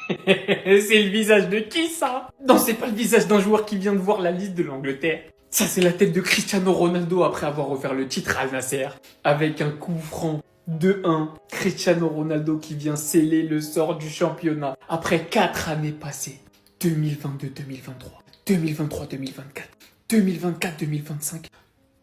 C'est le visage de qui ça? Non, c'est pas le visage d'un joueur qui vient de voir la liste de l'Angleterre. Ça, c'est la tête de Cristiano Ronaldo après avoir offert le titre à Al Nasser. Avec un coup franc 2-1. Cristiano Ronaldo qui vient sceller le sort du championnat. Après 4 années passées. 2022-2023. 2023-2024. 2024-2025.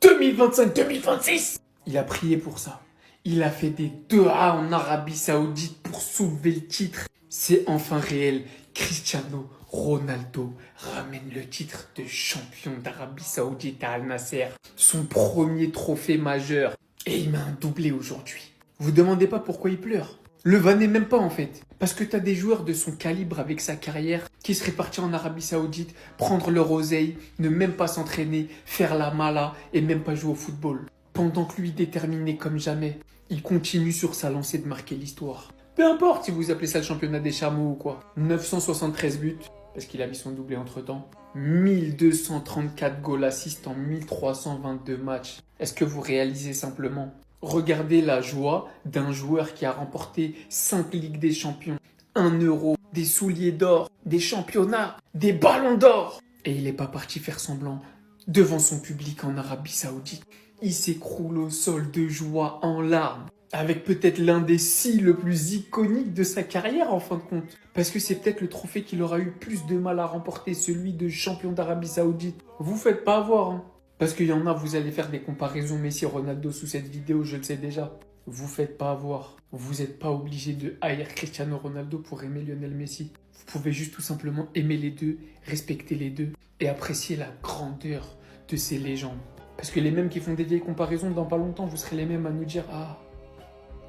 2025-2026. Il a prié pour ça. Il a fait des 2A en Arabie Saoudite pour soulever le titre. C'est enfin réel. Cristiano Ronaldo ramène le titre de champion d'Arabie Saoudite à Al Nasser. Son premier trophée majeur. Et il met un doublé aujourd'hui. Vous demandez pas pourquoi il pleure. Le vannez même pas en fait. Parce que t'as des joueurs de son calibre avec sa carrière qui seraient partis en Arabie Saoudite, prendre leur oseille, ne même pas s'entraîner, faire la mala et même pas jouer au football. Pendant que lui, déterminé comme jamais, il continue sur sa lancée de marquer l'histoire. Peu importe si vous appelez ça le championnat des chameaux ou quoi. 973 buts, parce qu'il a mis son doublé entre temps. 1234 goals assists en 1322 matchs. Est-ce que vous réalisez simplement? Regardez la joie d'un joueur qui a remporté 5 Ligues des Champions, 1 euro, des souliers d'or, des championnats, des ballons d'or. Et il n'est pas parti faire semblant devant son public en Arabie Saoudite. Il s'écroule au sol de joie en larmes, avec peut-être l'un des 6 le plus iconique de sa carrière en fin de compte. Parce que c'est peut-être le trophée qu'il aura eu plus de mal à remporter, celui de champion d'Arabie Saoudite. Vous faites pas avoir, hein. Parce qu'il y en a, vous allez faire des comparaisons Messi-Ronaldo sous cette vidéo, je le sais déjà. Vous faites pas avoir. Vous n'êtes pas obligé de haïr Cristiano Ronaldo pour aimer Lionel Messi. Vous pouvez juste tout simplement aimer les deux, respecter les deux et apprécier la grandeur de ces légendes. Parce que les mêmes qui font des vieilles comparaisons, dans pas longtemps, vous serez les mêmes à nous dire « Ah,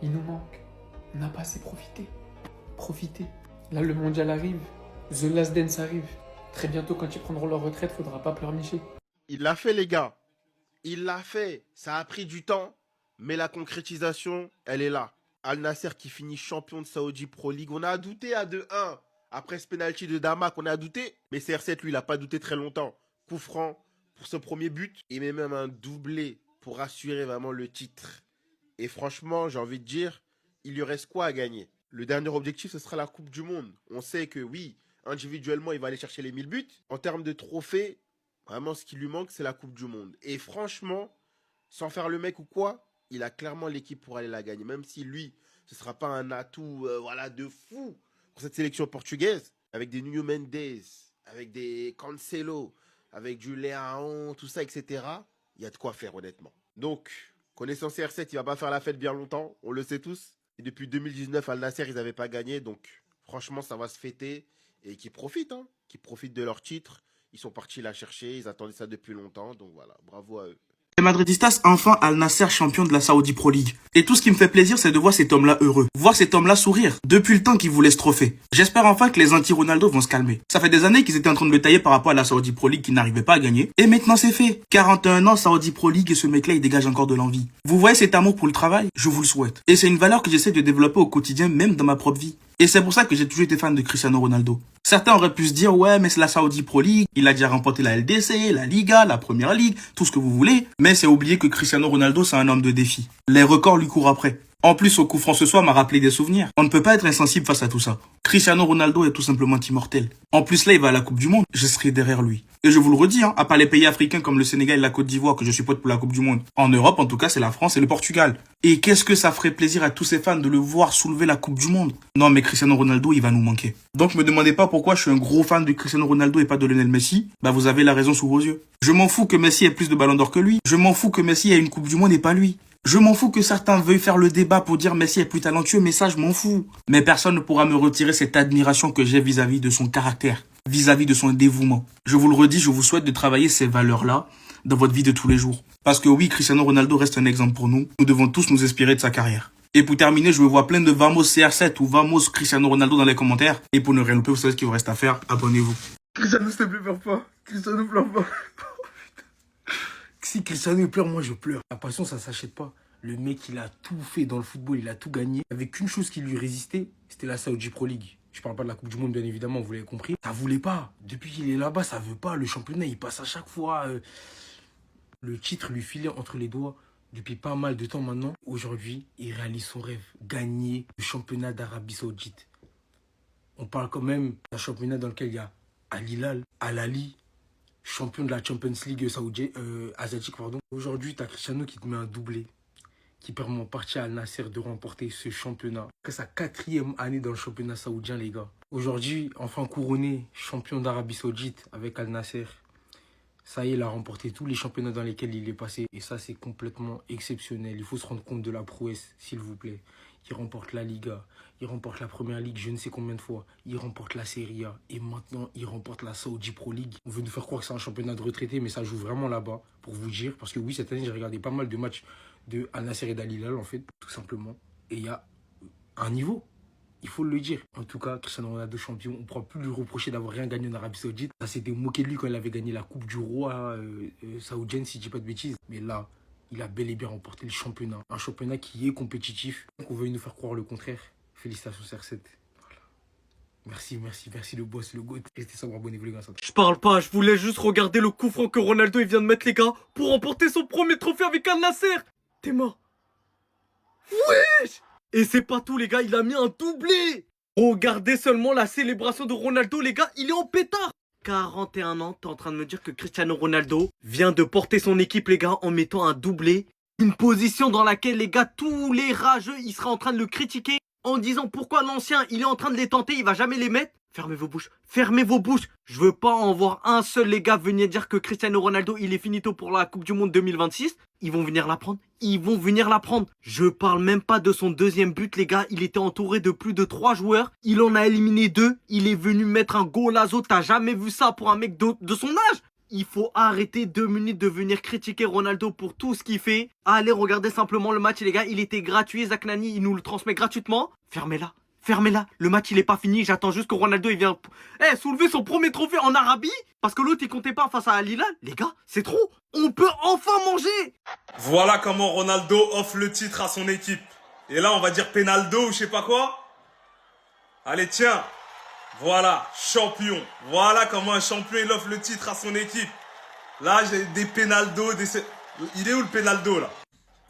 il nous manque. On n'a pas assez profité. » Profitez. Là, le mondial arrive. The Last Dance arrive. Très bientôt, quand ils prendront leur retraite, faudra pas pleurnicher. Il l'a fait, les gars. Il l'a fait. Ça a pris du temps, mais la concrétisation, elle est là. Al Nasser qui finit champion de Saudi Pro League. On a douté à 2-1. Après ce penalty de Damak, on a douté. Mais CR7, lui, il n'a pas douté très longtemps. Coup franc pour ce premier but. Il met même un doublé pour assurer vraiment le titre. Et franchement, j'ai envie de dire, il lui reste quoi à gagner? Le dernier objectif, ce sera la Coupe du Monde. On sait que oui, individuellement, il va aller chercher les 1000 buts. En termes de trophées, vraiment, ce qui lui manque, c'est la Coupe du Monde. Et franchement, sans faire le mec ou quoi, il a clairement l'équipe pour aller la gagner. Même si lui, ce ne sera pas un atout voilà, de fou pour cette sélection portugaise. Avec des Nuno Mendes, avec des Cancelo, avec du Leão, tout ça, etc. Il y a de quoi faire, honnêtement. Donc, connaissant CR7, il va pas faire la fête bien longtemps. On le sait tous. Et depuis 2019, Al Nasser, ils n'avaient pas gagné. Donc, franchement, ça va se fêter. Et qu'ils profitent, hein. Qu'ils profitent de leur titre. Ils sont partis la chercher, ils attendaient ça depuis longtemps, donc voilà, bravo à eux. Les Madridistas, enfin Al Nasser champion de la Saudi Pro League. Et tout ce qui me fait plaisir, c'est de voir cet homme-là heureux. Voir cet homme-là sourire. Depuis le temps qu'il voulait ce trophée. J'espère enfin que les anti-Ronaldo vont se calmer. Ça fait des années qu'ils étaient en train de le tailler par rapport à la Saudi Pro League qu'ils n'arrivaient pas à gagner. Et maintenant c'est fait. 41 ans Saudi Pro League et ce mec-là il dégage encore de l'envie. Vous voyez cet amour pour le travail? Je vous le souhaite. Et c'est une valeur que j'essaie de développer au quotidien, même dans ma propre vie. Et c'est pour ça que j'ai toujours été fan de Cristiano Ronaldo. Certains auraient pu se dire, ouais, mais c'est la Saudi Pro League, il a déjà remporté la LDC, la Liga, la Première Ligue, tout ce que vous voulez. Mais c'est oublier que Cristiano Ronaldo, c'est un homme de défi. Les records lui courent après. En plus, au coup franc ce soir m'a rappelé des souvenirs. On ne peut pas être insensible face à tout ça. Cristiano Ronaldo est tout simplement immortel. En plus, là, il va à la Coupe du Monde. Je serai derrière lui. Et je vous le redis, à part les pays africains comme le Sénégal et la Côte d'Ivoire que je supporte pour la Coupe du Monde. En Europe, en tout cas, c'est la France et le Portugal. Et qu'est-ce que ça ferait plaisir à tous ces fans de le voir soulever la Coupe du Monde. Non, mais Cristiano Ronaldo, il va nous manquer. Donc, me demandez pas pourquoi je suis un gros fan de Cristiano Ronaldo et pas de Lionel Messi. Bah, vous avez la raison sous vos yeux. Je m'en fous que Messi ait plus de ballons d'or que lui. Je m'en fous que Messi ait une Coupe du Monde et pas lui. Je m'en fous que certains veuillent faire le débat pour dire Messi est plus talentueux, mais ça, je m'en fous. Mais personne ne pourra me retirer cette admiration que j'ai vis-à-vis de son caractère, vis-à-vis de son dévouement. Je vous le redis, je vous souhaite de travailler ces valeurs-là dans votre vie de tous les jours. Parce que oui, Cristiano Ronaldo reste un exemple pour nous. Nous devons tous nous inspirer de sa carrière. Et pour terminer, je veux voir plein de Vamos CR7 ou Vamos Cristiano Ronaldo dans les commentaires. Et pour ne rien louper, vous savez ce qu'il vous reste à faire. Abonnez-vous. Cristiano, s'il te plaît, pleure pas. Cristiano, pleure pas. Si Cristiano pleure, moi je pleure. La passion, ça s'achète pas. Le mec, il a tout fait dans le football, il a tout gagné. Avec une chose qui lui résistait, c'était la Saudi Pro League. Je parle pas de la Coupe du Monde, bien évidemment, vous l'avez compris. Ça voulait pas. Depuis qu'il est là-bas, ça veut pas. Le championnat, il passe à chaque fois. Le titre lui filait entre les doigts depuis pas mal de temps maintenant. Aujourd'hui, il réalise son rêve. Gagner le championnat d'Arabie Saoudite. On parle quand même d'un championnat dans lequel il y a Al Hilal, Al Ahly, champion de la Champions League asiatique, pardon. Aujourd'hui, tu as Cristiano qui te met un doublé, qui permet en partie à Al Nasser de remporter ce championnat. C'est sa 4e année dans le championnat saoudien, les gars. Aujourd'hui, enfin couronné champion d'Arabie Saoudite avec Al Nasser. Ça y est, il a remporté tous les championnats dans lesquels il est passé. Et ça, c'est complètement exceptionnel. Il faut se rendre compte de la prouesse, s'il vous plaît. Il remporte la Liga, il remporte la Première Ligue je ne sais combien de fois. Il remporte la Serie A et maintenant, il remporte la Saudi Pro League. On veut nous faire croire que c'est un championnat de retraités, mais ça joue vraiment là-bas, pour vous dire. Parce que oui, cette année, j'ai regardé pas mal de matchs de Al Nasser et d'Al Hilal, en fait, tout simplement. Et il y a un niveau. Il faut le dire. En tout cas, Cristiano Ronaldo champion, on ne pourra plus lui reprocher d'avoir rien gagné en Arabie Saoudite. Ça s'était moqué de lui quand il avait gagné la Coupe du Roi saoudienne, si je ne dis pas de bêtises. Mais là, il a bel et bien remporté le championnat. Un championnat qui est compétitif. Donc on veut nous faire croire le contraire. Félicitations CR7. Voilà. Merci le boss, le GOAT. Restez sobre, abonnez-vous les gars. Je parle pas, je voulais juste regarder le coup franc que Ronaldo il vient de mettre les gars pour remporter son premier trophée avec Al Nasser. T'es mort. Wesh. Et c'est pas tout les gars, il a mis un doublé. Regardez seulement la célébration de Ronaldo les gars, il est en pétard. 41 ans, t'es en train de me dire que Cristiano Ronaldo vient de porter son équipe les gars en mettant un doublé. Une position dans laquelle les gars, tous les rageux, ils seraient en train de le critiquer en disant pourquoi l'ancien, il est en train de les tenter, il va jamais les mettre. Fermez vos bouches, fermez vos bouches. Je veux pas en voir un seul les gars venir dire que Cristiano Ronaldo, il est finito pour la Coupe du Monde 2026. Ils vont venir la prendre, ils vont venir la prendre. Je parle même pas de son deuxième but les gars, il était entouré de plus de 3 joueurs. Il en a éliminé 2, il est venu mettre un golazo, t'as jamais vu ça pour un mec de son âge. Il faut arrêter 2 minutes de venir critiquer Ronaldo pour tout ce qu'il fait. Allez regarder simplement le match les gars, il était gratuit, Zak Nani, il nous le transmet gratuitement. Fermez-la. Fermez-la, le match il est pas fini, j'attends juste que Ronaldo il vienne soulever son premier trophée en Arabie. Parce que l'autre il comptait pas face à Al Hilal. Les gars, c'est trop, on peut enfin manger. Voilà comment Ronaldo offre le titre à son équipe. Et là on va dire Penaldo ou je sais pas quoi. Allez tiens, voilà, champion. Voilà comment un champion il offre le titre à son équipe. Là j'ai des Penaldo, il est où le Penaldo là?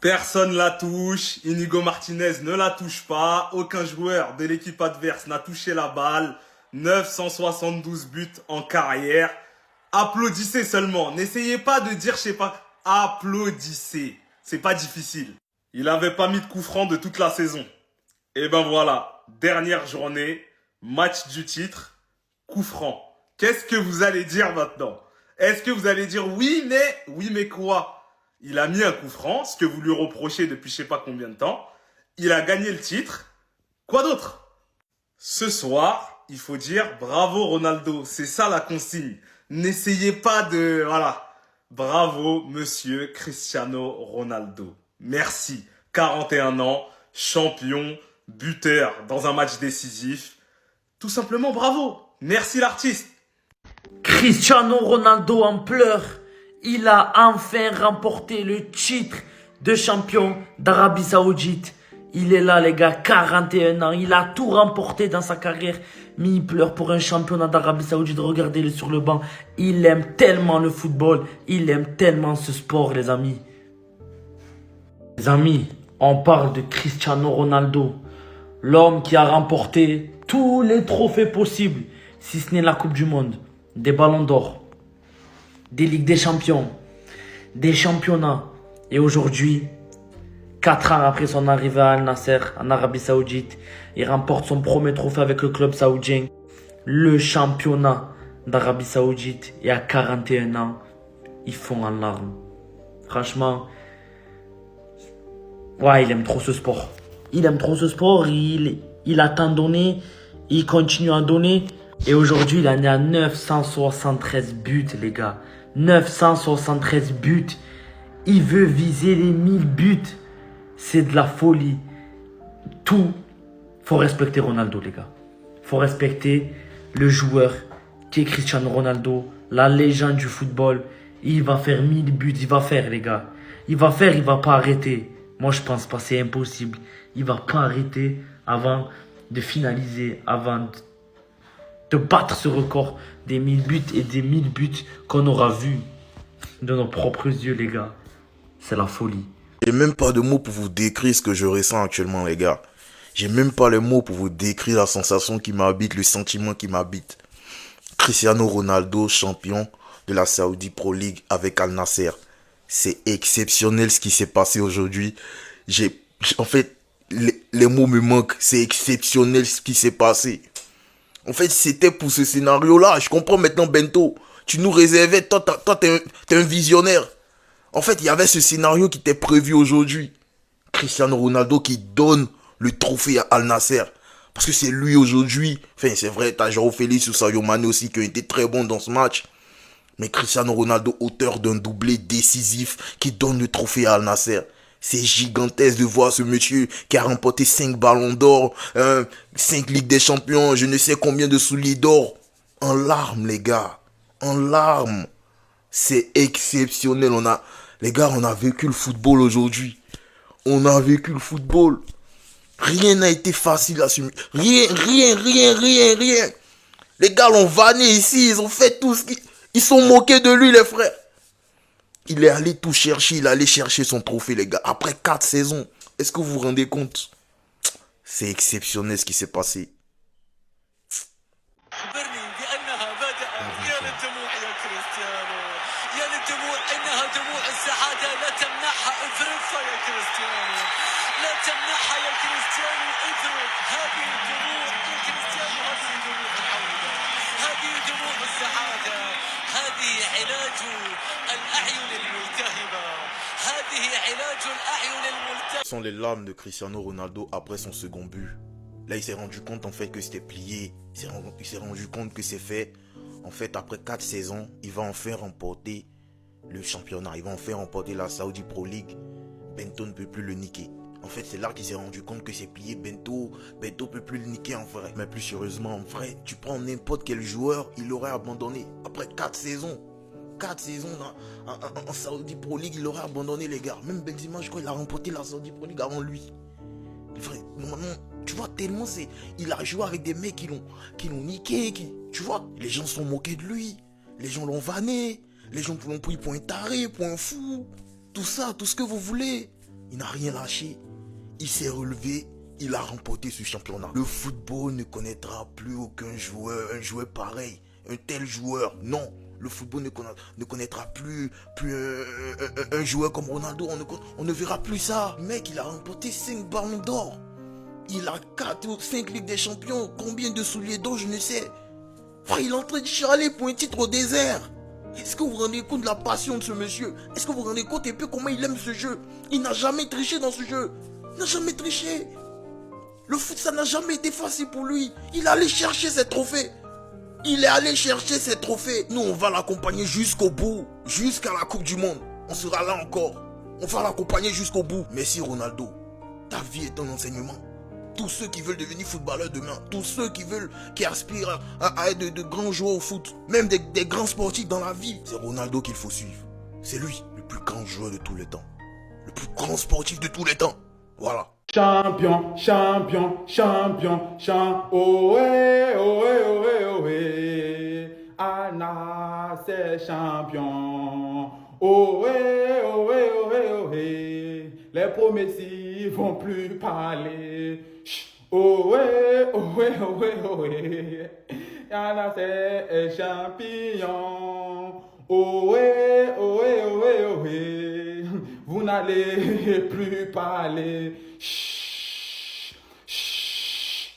Personne la touche, Inigo Martinez ne la touche pas, aucun joueur de l'équipe adverse n'a touché la balle, 972 buts en carrière. Applaudissez seulement, n'essayez pas de dire je sais pas, applaudissez, c'est pas difficile. Il avait pas mis de coup franc de toute la saison. Et ben voilà, dernière journée, match du titre, coup franc. Qu'est-ce que vous allez dire maintenant? Est-ce que vous allez dire oui mais quoi? Il a mis un coup franc, ce que vous lui reprochez depuis je sais pas combien de temps. Il a gagné le titre. Quoi d'autre? Ce soir, il faut dire bravo Ronaldo. C'est ça la consigne. N'essayez pas de... Voilà. Bravo monsieur Cristiano Ronaldo. Merci. 41 ans, champion, buteur dans un match décisif. Tout simplement bravo. Merci l'artiste. Cristiano Ronaldo en pleurs. Il a enfin remporté le titre de champion d'Arabie Saoudite. Il est là les gars, 41 ans. Il a tout remporté dans sa carrière. Mais il pleure pour un championnat d'Arabie Saoudite. Regardez-le sur le banc. Il aime tellement le football. Il aime tellement ce sport les amis. Les amis, on parle de Cristiano Ronaldo. L'homme qui a remporté tous les trophées possibles. Si ce n'est la Coupe du Monde, des ballons d'or, des Ligues des Champions, des championnats. Et aujourd'hui, 4 ans après son arrivée à Al Nasser, en Arabie Saoudite, il remporte son premier trophée avec le club saoudien, le championnat d'Arabie Saoudite. Et à 41 ans, ils font en larmes. Franchement, ouais, il aime trop ce sport. Il aime trop ce sport, il a tant donné, il continue à donner. Et aujourd'hui, il en est à 973 buts, les gars. 973 buts. Il veut viser les 1000 buts. C'est de la folie. Tout. Faut respecter Ronaldo, les gars. Faut respecter le joueur qui est Cristiano Ronaldo, la légende du football. Il va faire 1000 buts. Il va faire, les gars. Il va faire, il va pas arrêter. Moi, je pense pas, c'est impossible. Il va pas arrêter avant de finaliser, avant de battre ce record des 1000 buts et des 1000 buts qu'on aura vus de nos propres yeux, les gars. C'est la folie. J'ai même pas de mots pour vous décrire ce que je ressens actuellement, les gars. J'ai même pas les mots pour vous décrire la sensation qui m'habite, le sentiment qui m'habite. Cristiano Ronaldo, champion de la Saudi Pro League avec Al Nasser. C'est exceptionnel ce qui s'est passé aujourd'hui. En fait, les mots me manquent. C'est exceptionnel ce qui s'est passé. En fait, c'était pour ce scénario-là. Je comprends maintenant, Bento. Tu nous réservais. Toi, t'es un visionnaire. En fait, il y avait ce scénario qui était prévu aujourd'hui. Cristiano Ronaldo qui donne le trophée à Al Nasser. Parce que c'est lui aujourd'hui. Enfin, c'est vrai, t'as João Félix ou Sadio Mané aussi qui ont été très bons dans ce match. Mais Cristiano Ronaldo, auteur d'un doublé décisif qui donne le trophée à Al Nasser. C'est gigantesque de voir ce monsieur qui a remporté 5 ballons d'or, 5 Ligues des Champions, je ne sais combien de souliers d'or. En larmes, les gars. En larmes. C'est exceptionnel. Les gars, on a vécu le football aujourd'hui. On a vécu le football. Rien n'a été facile à assumer. Rien. Les gars l'ont vanné ici. Ils ont fait tout ce qu'ils... Ils sont moqués de lui, les frères. Il est allé tout chercher. Il est allé chercher son trophée, les gars. Après 4 saisons. Est-ce que vous vous rendez compte? C'est exceptionnel ce qui s'est passé. Ce sont les larmes de Cristiano Ronaldo après son second but. Là, il s'est rendu compte en fait que c'était plié. Il s'est rendu compte que c'est fait. En fait, après 4 saisons, il va enfin remporter le championnat. Il va enfin remporter la Saudi Pro League. Bento ne peut plus le niquer. En fait, c'est là qu'il s'est rendu compte que c'est plié. Bento peut plus le niquer en vrai. Mais plus sérieusement, en vrai, tu prends n'importe quel joueur, il l'aurait abandonné. Après 4 saisons. 4 saisons en Saudi Pro League, il aurait abandonné, les gars. Même Benzema, je crois, il a remporté la Saudi Pro League avant lui. Vrai, normalement, tu vois, tellement c'est... Il a joué avec des mecs qui l'ont niqué. Tu vois, les gens se sont moqués de lui. Les gens l'ont vanné. Les gens l'ont pris pour un taré, pour un fou. Tout ça, tout ce que vous voulez. Il n'a rien lâché. Il s'est relevé. Il a remporté ce championnat. Le football ne connaîtra plus aucun joueur, un joueur pareil. Un tel joueur, non. Le football ne connaîtra plus un joueur comme Ronaldo. On ne verra plus ça. Le mec, il a remporté 5 ballons d'or. Il a 4 ou 5 Ligues des Champions. Combien de souliers d'or, je ne sais. Frère, il est en train de chialer pour un titre au désert. Est-ce que vous vous rendez compte de la passion de ce monsieur? Est-ce que vous vous rendez compte un peu comment il aime ce jeu? Il n'a jamais triché dans ce jeu. Il n'a jamais triché. Le foot, ça n'a jamais été facile pour lui. Il est allé chercher ses trophées. Il est allé chercher ses trophées. Nous, on va l'accompagner jusqu'au bout. Jusqu'à la Coupe du Monde. On sera là encore. On va l'accompagner jusqu'au bout. Merci Ronaldo. Ta vie est un enseignement. Tous ceux qui veulent devenir footballeurs demain. Tous ceux qui aspirent à être de grands joueurs au foot. Même des grands sportifs dans la vie. C'est Ronaldo qu'il faut suivre. C'est lui, le plus grand joueur de tous les temps. Le plus grand sportif de tous les temps. Voilà. Champion, ohé, ohé, ohé, Anna, c'est champion. Ohé, ohé, ohé, ohé, les promesses vont plus parler. Ohé, ohé, ohé, ohé, Anna, c'est champion. Ohé, ohé, ohé, ohé, vous n'allez plus parler. Chut, chut.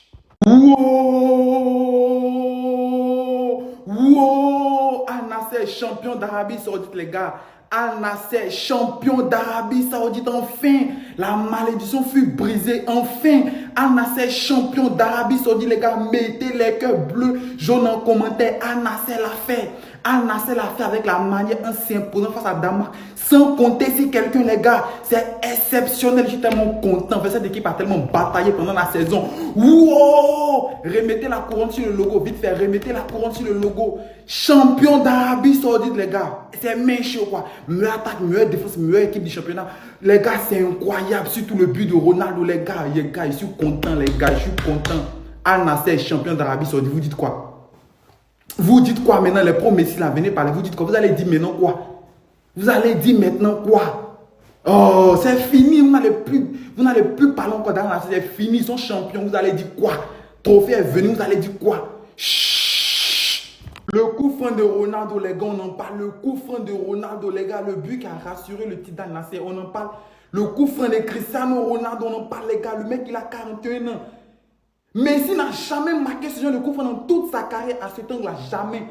Wow, Al Nasser, champion d'Arabie Saoudite, les gars. Al Nasser, champion d'Arabie Saoudite, enfin. La malédiction fut brisée, enfin. Al Nasser, champion d'Arabie Saoudite, les gars. Mettez les cœurs bleus, jaunes en commentaire. Al Nasser l'a fait. Al Nasser l'a fait avec la manière en s'imposant face à Damas. Sans compter si quelqu'un, les gars, c'est exceptionnel. Je suis tellement content. Cette équipe a tellement bataillé pendant la saison. Wow! Remettez la couronne sur le logo. Vite fait, remettez la couronne sur le logo. Champion d'Arabie Saoudite, les gars. C'est main chaud, quoi. Meilleure attaque, meilleure défense, meilleure équipe du championnat. Les gars, c'est incroyable. Surtout le but de Ronaldo, les gars. Je suis content, les gars. Je suis content. Al Nasser, champion d'Arabie Saoudite. Vous dites quoi? Vous dites quoi maintenant, les pro Messi là, venez parler. Vous dites quoi? Vous allez dire maintenant quoi? Vous allez dire maintenant quoi? Oh, c'est fini. Vous n'allez plus parler encore d'Al Nassr. C'est fini. Ils sont champions. Vous allez dire quoi? Trophée est venu. Vous allez dire quoi? Chut. Le coup franc de Ronaldo, les gars, on en parle. Le coup franc de Ronaldo, les gars. Le but qui a rassuré le titre d'Al Nassr, on en parle. Le coup franc de Cristiano Ronaldo, on en parle, les gars. Le mec, il a 41 ans. Messi n'a jamais marqué ce genre de coup franc dans toute sa carrière à cet angle-là. Jamais.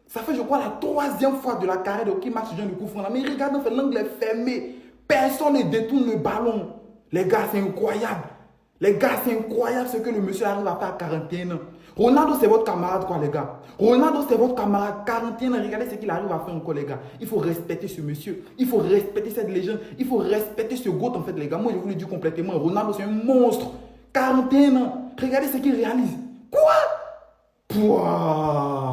Ça fait, je crois, la 3e fois de la carrière de qui marque ce genre de coup franc là. Mais regardez, l'angle est fermé. Personne ne détourne le ballon. Les gars, c'est incroyable. Les gars, c'est incroyable ce que le monsieur arrive à faire à 41 ans. Ronaldo, c'est votre camarade, quoi, les gars. Ronaldo, c'est votre camarade. 41 ans, regardez ce qu'il arrive à faire encore, les gars. Il faut respecter ce monsieur. Il faut respecter cette légende. Il faut respecter ce GOAT, en fait, les gars. Moi, je vous le dis complètement. Ronaldo, c'est un monstre. 41 ans. Regardez ce qu'il réalise. Quoi? Pouah.